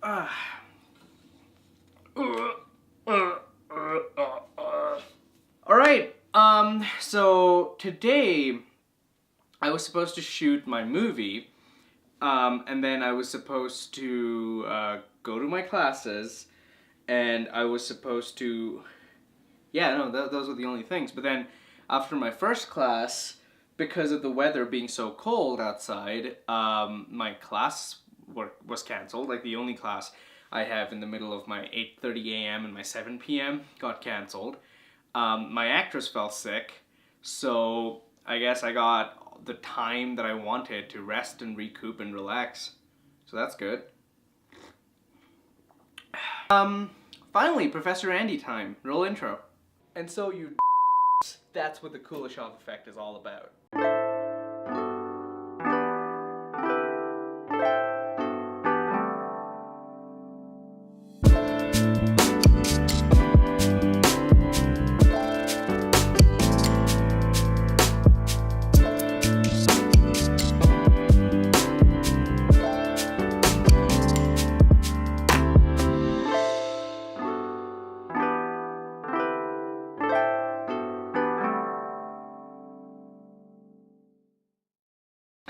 Alright, so today I was supposed to shoot my movie, and then I was supposed to go to my classes, and I was supposed to, yeah, no, those were the only things. But then after my first class, because of the weather being so cold outside, my class was canceled. Like the only class I have in the middle of my 8:30 a.m. and my 7 p.m. got canceled. My actress fell sick, so I guess I got the time that I wanted to rest and recoup and relax. So that's good. Finally, Professor Andy time. Roll intro. And so you that's what the Kuleshov effect is all about.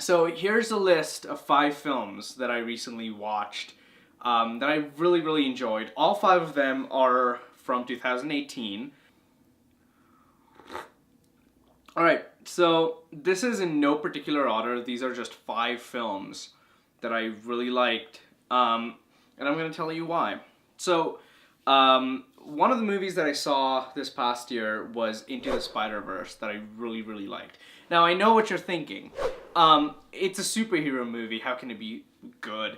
So here's a list of 5 films that I recently watched that I really enjoyed. All 5 of them are from 2018. Alright, so this is in no particular order. These are just 5 films that I really liked, and I'm going to tell you why. So, one of the movies that I saw this past year was Into the Spider-Verse that I really liked. Now, I know what you're thinking. It's a superhero movie. How can it be good?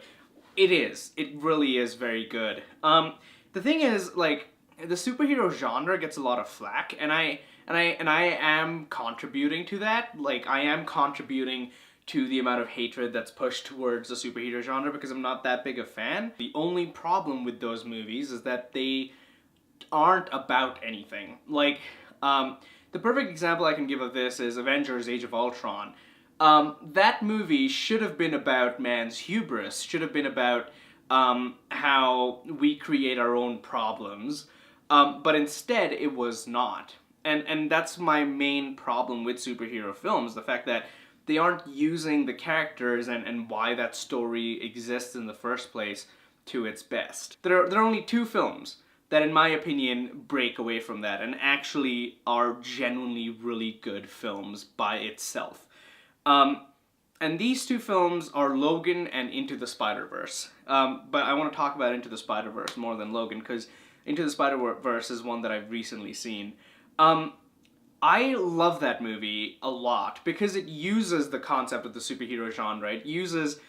It is. It really is very good. The thing is, like, the superhero genre gets a lot of flack, and I am contributing to that. Like, I am contributing to the amount of hatred that's pushed towards the superhero genre because I'm not that big a fan. The only problem with those movies is that they aren't about anything. Like, the perfect example I can give of this is Avengers: Age of Ultron. That movie should have been about man's hubris, should have been about how we create our own problems, but instead it was not. And that's my main problem with superhero films, the fact that they aren't using the characters and why that story exists in the first place to its best. There are only 2 films that, in my opinion, break away from that and actually are genuinely really good films by itself. And these 2 films are Logan and Into the Spider-Verse. But I want to talk about Into the Spider-Verse more than Logan, because Into the Spider-Verse is one that I've recently seen. I love that movie a lot because it uses the concept of the superhero genre. It uses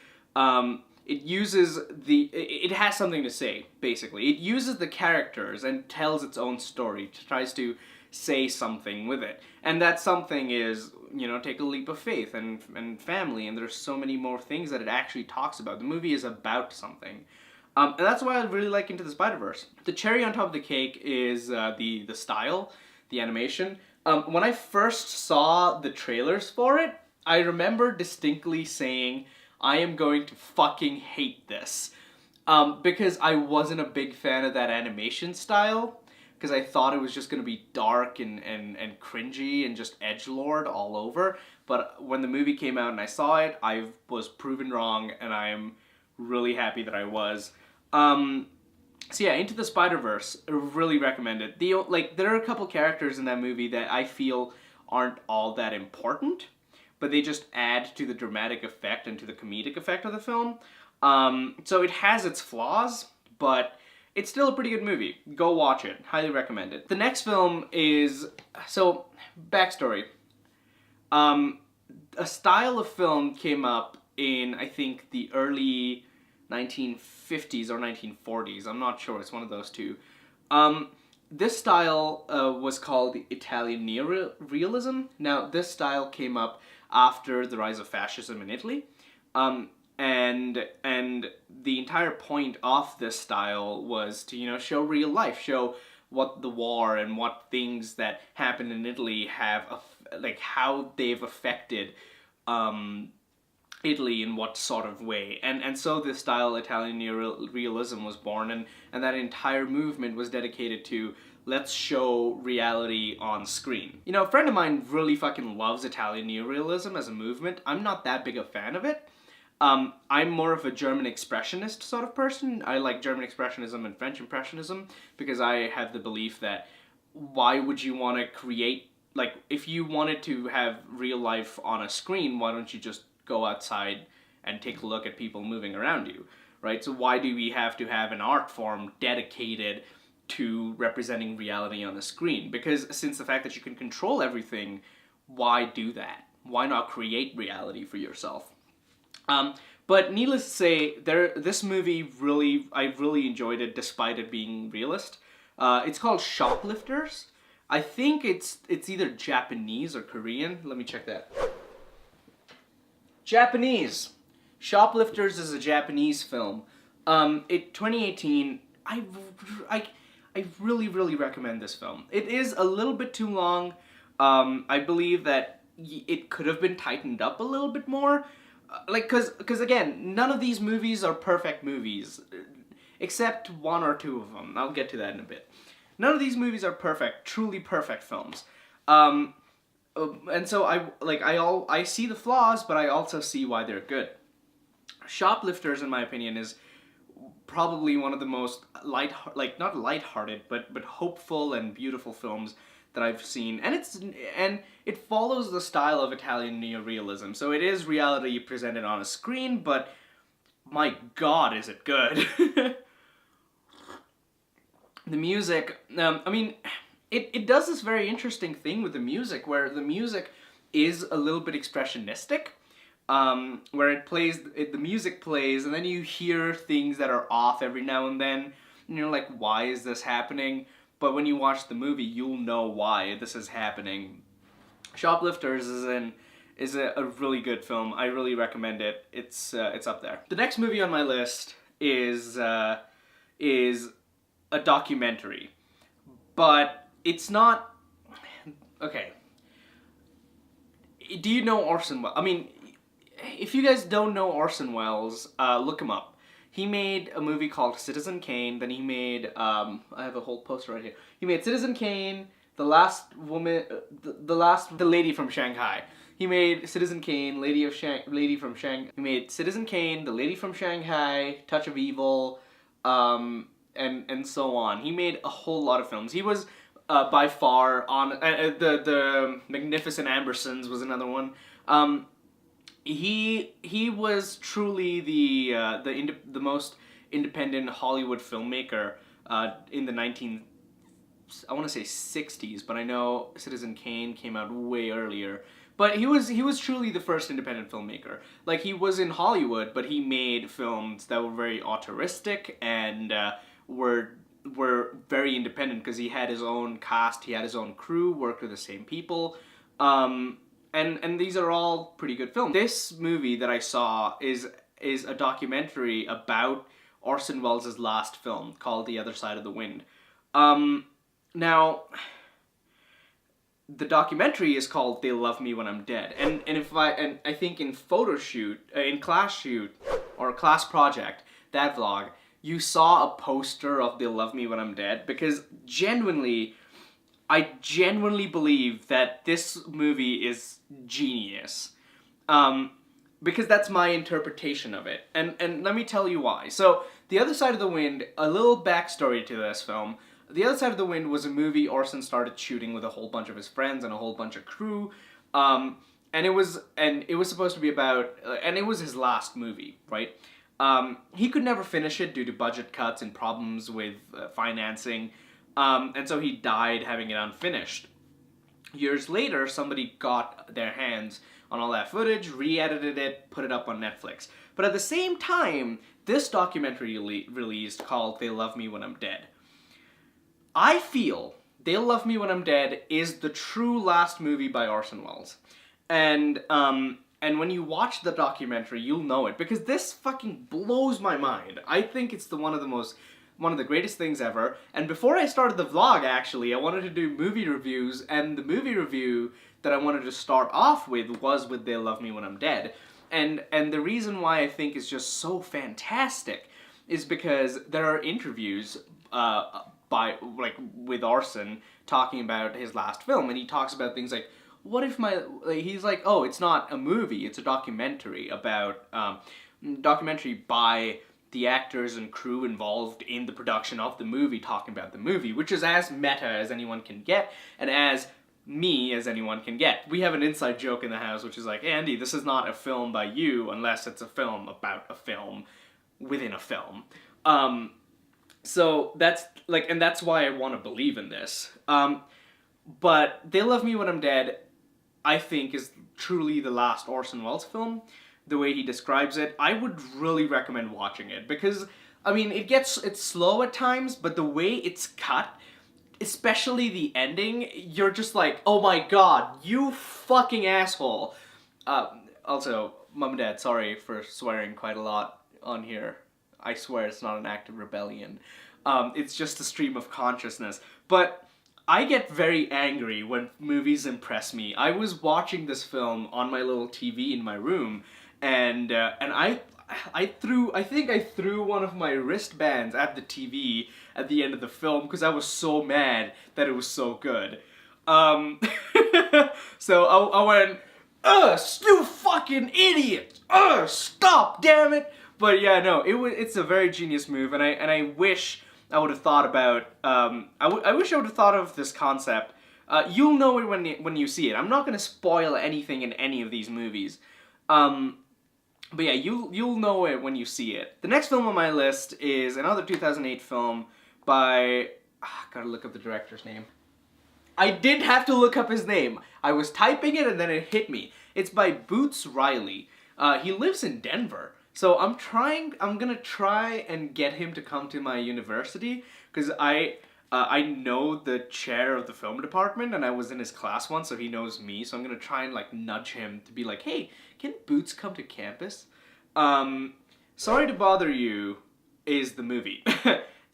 it has something to say, basically. It uses the characters and tells its own story. It tries to say something with it. And that something is, you know, take a leap of faith and family, and there's so many more things that it actually talks about. The movie is about something. And that's why I really like Into the Spider-Verse. The cherry on top of the cake is the style, the animation. When I first saw the trailers for it, I remember distinctly saying, I am going to fucking hate this. Because I wasn't a big fan of that animation style, because I thought it was just going to be dark and cringy and just edgelord all over. But when the movie came out and I saw it, I was proven wrong, and I am really happy that I was. So yeah, Into the Spider-Verse, I really recommend it. There are a couple characters in that movie that I feel aren't all that important, but they just add to the dramatic effect and to the comedic effect of the film. So it has its flaws, but it's still a pretty good movie. Go watch it. Highly recommend it. The next film is... So, backstory. A style of film came up in, I think, the early 1950s or 1940s. I'm not sure. It's one of those two. This style was called Italian neorealism. Now, this style came up after the rise of fascism in Italy. And the entire point of this style was to, you know, show real life, show what the war and what things that happened in Italy have, like, how they've affected Italy in what sort of way, and so this style Italian neorealism was born, and that entire movement was dedicated to let's show reality on screen. You know, a friend of mine really fucking loves Italian neorealism as a movement. I'm not that big a fan of it. I'm more of a German expressionist sort of person. I like German expressionism and French impressionism because I have the belief that why would you want to create, like, if you wanted to have real life on a screen, why don't you just go outside and take a look at people moving around you, right? So why do we have to have an art form dedicated to representing reality on the screen? Because since the fact that you can control everything, why do that? Why not create reality for yourself? But needless to say, this movie I really enjoyed it despite it being realist. It's called Shoplifters. I think it's either Japanese or Korean. Let me check that. Japanese. Shoplifters is a Japanese film. 2018. I really recommend this film. It is a little bit too long. I believe that it could have been tightened up a little bit more. Like, cause again, none of these movies are perfect movies, except one or two of them. I'll get to that in a bit. None of these movies are perfect, truly perfect films. And so I see the flaws, but I also see why they're good. Shoplifters, in my opinion, is probably one of the most not lighthearted, but hopeful and beautiful films that I've seen, and it follows the style of Italian neorealism. So it is reality presented on a screen, but my God, is it good? The music, I mean, it does this very interesting thing with the music, where the music is a little bit expressionistic, where the music plays, and then you hear things that are off every now and then, and you're like, why is this happening? But when you watch the movie, you'll know why this is happening. Shoplifters is a really good film. I really recommend it. It's up there. The next movie on my list is a documentary, but it's not. Okay. Do you know Orson Welles? I mean, if you guys don't know Orson Welles, look him up. He made a movie called Citizen Kane, then he made, I have a whole poster right here. He made Citizen Kane, The Last Woman, The Lady from Shanghai. He made Citizen Kane, Lady from Shanghai. He made Citizen Kane, The Lady from Shanghai, Touch of Evil, and so on. He made a whole lot of films. He was, by far, on, the Magnificent Ambersons was another one. He was truly the most independent Hollywood filmmaker in the I want to say 60s, but I know Citizen Kane came out way earlier. But he was truly the first independent filmmaker. Like, he was in Hollywood, but he made films that were very auteuristic and were very independent because he had his own cast, he had his own crew, worked with the same people. And these are all pretty good films. This movie that I saw is a documentary about Orson Welles' last film called The Other Side of the Wind. Now, the documentary is called They'll Love Me When I'm Dead. And I think in class shoot, or class project, that vlog, you saw a poster of They'll Love Me When I'm Dead, because I genuinely believe that this movie is genius. Because that's my interpretation of it. And let me tell you why. So, The Other Side of the Wind, a little backstory to this film. The Other Side of the Wind was a movie Orson started shooting with a whole bunch of his friends and a whole bunch of crew. And it was supposed to be about, and it was his last movie, right? He could never finish it due to budget cuts and problems with financing. And so he died having it unfinished. Years later, somebody got their hands on all that footage, re-edited it, put it up on Netflix. But at the same time, this documentary released called They'll Love Me When I'm Dead. I feel They'll Love Me When I'm Dead is the true last movie by Orson Welles. And when you watch the documentary, you'll know it, because this fucking blows my mind. I think it's one of the greatest things ever. And before I started the vlog, actually, I wanted to do movie reviews, and the movie review that I wanted to start off with was with They'll Love Me When I'm Dead. And the reason why I think is just so fantastic is because there are interviews by like with Orson talking about his last film, and he talks about things like, what if he's like, oh, it's not a movie, it's a documentary about documentary by the actors and crew involved in the production of the movie, talking about the movie, which is as meta as anyone can get, and as me as anyone can get. We have an inside joke in the house, which is like, Andy, this is not a film by you unless it's a film about a film within a film. So that's like, and that's why I want to believe in this. But They Love Me When I'm Dead, I think, is truly the last Orson Welles film. The way he describes it, I would really recommend watching it, because I mean, it's slow at times, but the way it's cut, especially the ending, you're just like, oh my god, you fucking asshole. Also, Mom and Dad, sorry for swearing quite a lot on here. I swear it's not an act of rebellion. It's just a stream of consciousness. But I get very angry when movies impress me. I was watching this film on my little TV in my room, and I think I threw one of my wristbands at the TV at the end of the film because I was so mad that it was so good. So I went, you fucking idiot! Stop, damn it! But yeah, no, it's a very genius move, and I wish I would have thought about, I wish I would have thought of this concept. You'll know it when you see it. I'm not going to spoil anything in any of these movies. But yeah, you'll know it when you see it. The next film on my list is another 2008 film by... gotta look up the director's name. I did have to look up his name. I was typing it and then it hit me. It's by Boots Riley. He lives in Denver. So I'm gonna try and get him to come to my university, because I know the chair of the film department, and I was in his class once, so he knows me, so I'm gonna try and like nudge him to be like, hey, can Boots come to campus? Sorry to Bother You is the movie.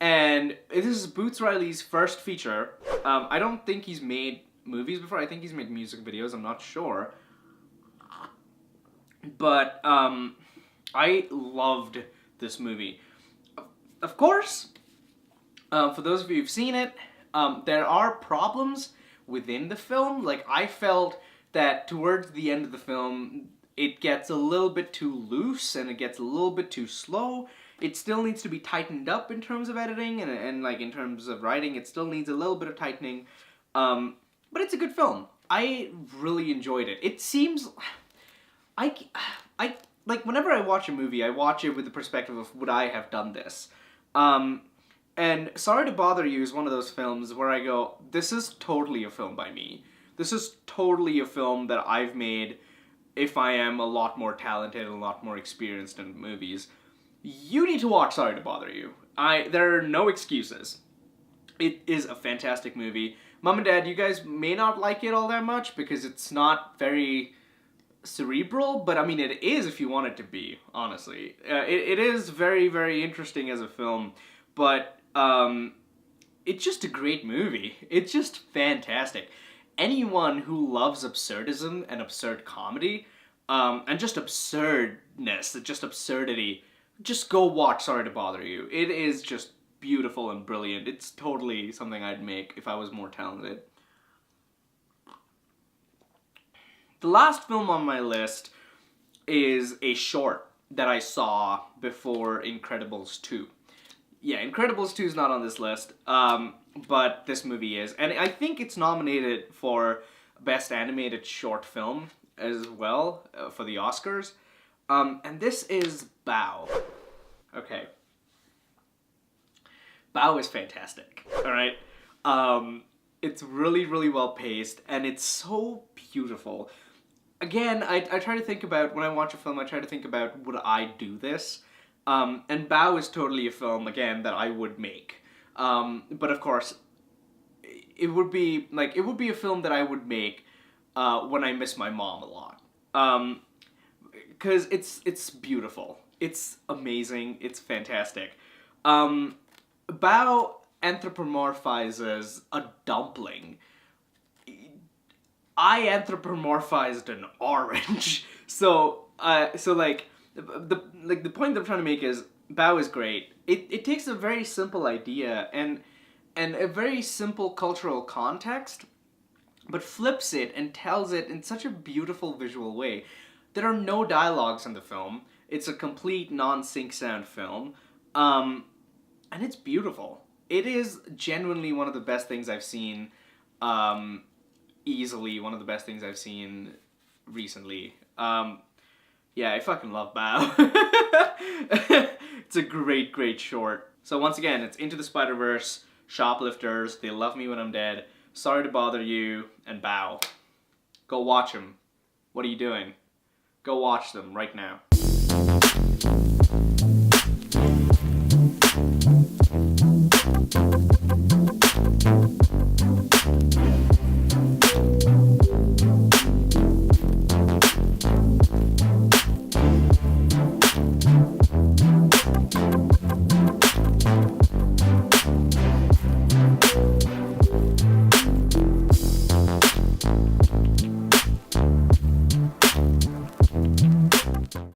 And this is Boots Riley's first feature. I don't think he's made movies before. I think he's made music videos, I'm not sure. But I loved this movie. Of course, for those of you who've seen it, there are problems within the film. Like, I felt that towards the end of the film, it gets a little bit too loose and it gets a little bit too slow. It still needs to be tightened up in terms of editing and like in terms of writing. It still needs a little bit of tightening. But it's a good film. I really enjoyed it. It seems... I like, whenever I watch a movie, I watch it with the perspective of, would I have done this? And Sorry to Bother You is one of those films where I go, this is totally a film by me. This is totally a film that I've made if I am a lot more talented and a lot more experienced in movies. You need to watch Sorry to Bother You. There are no excuses. It is a fantastic movie. Mom and Dad, you guys may not like it all that much because it's not very cerebral, but I mean, it is if you want it to be, honestly. It is very, very interesting as a film, but it's just a great movie. It's just fantastic. Anyone who loves absurdism and absurd comedy, and just absurdness, just absurdity, just go watch Sorry to Bother You. It is just beautiful and brilliant. It's totally something I'd make if I was more talented. The last film on my list is a short that I saw before Incredibles 2. Yeah, Incredibles 2 is not on this list, but this movie is. And I think it's nominated for Best Animated Short Film as well, for the Oscars. And this is Bao. Okay. Bao is fantastic, alright? It's really, really well paced, and it's so beautiful. Again, I try to think about, when I watch a film, I try to think about, would I do this? And Bao is totally a film, again, that I would make. But of course, it would be a film that I would make when I miss my mom a lot. Because it's beautiful. It's amazing. It's fantastic. Bao anthropomorphizes a dumpling. I anthropomorphized an orange. So So like the point that I'm trying to make is Bao is great. It takes a very simple idea and a very simple cultural context, but flips it and tells it in such a beautiful visual way. There are no dialogues in the film. It's a complete non-sync sound film, and it's beautiful. It is genuinely one of the best things I've seen. Easily one of the best things I've seen recently. Yeah, I fucking love Bao. It's a great, great short. So once again, it's Into the Spider-Verse, Shoplifters, They Love Me When I'm Dead, Sorry to Bother You, and Bao. Go watch them. What are you doing? Go watch them right now.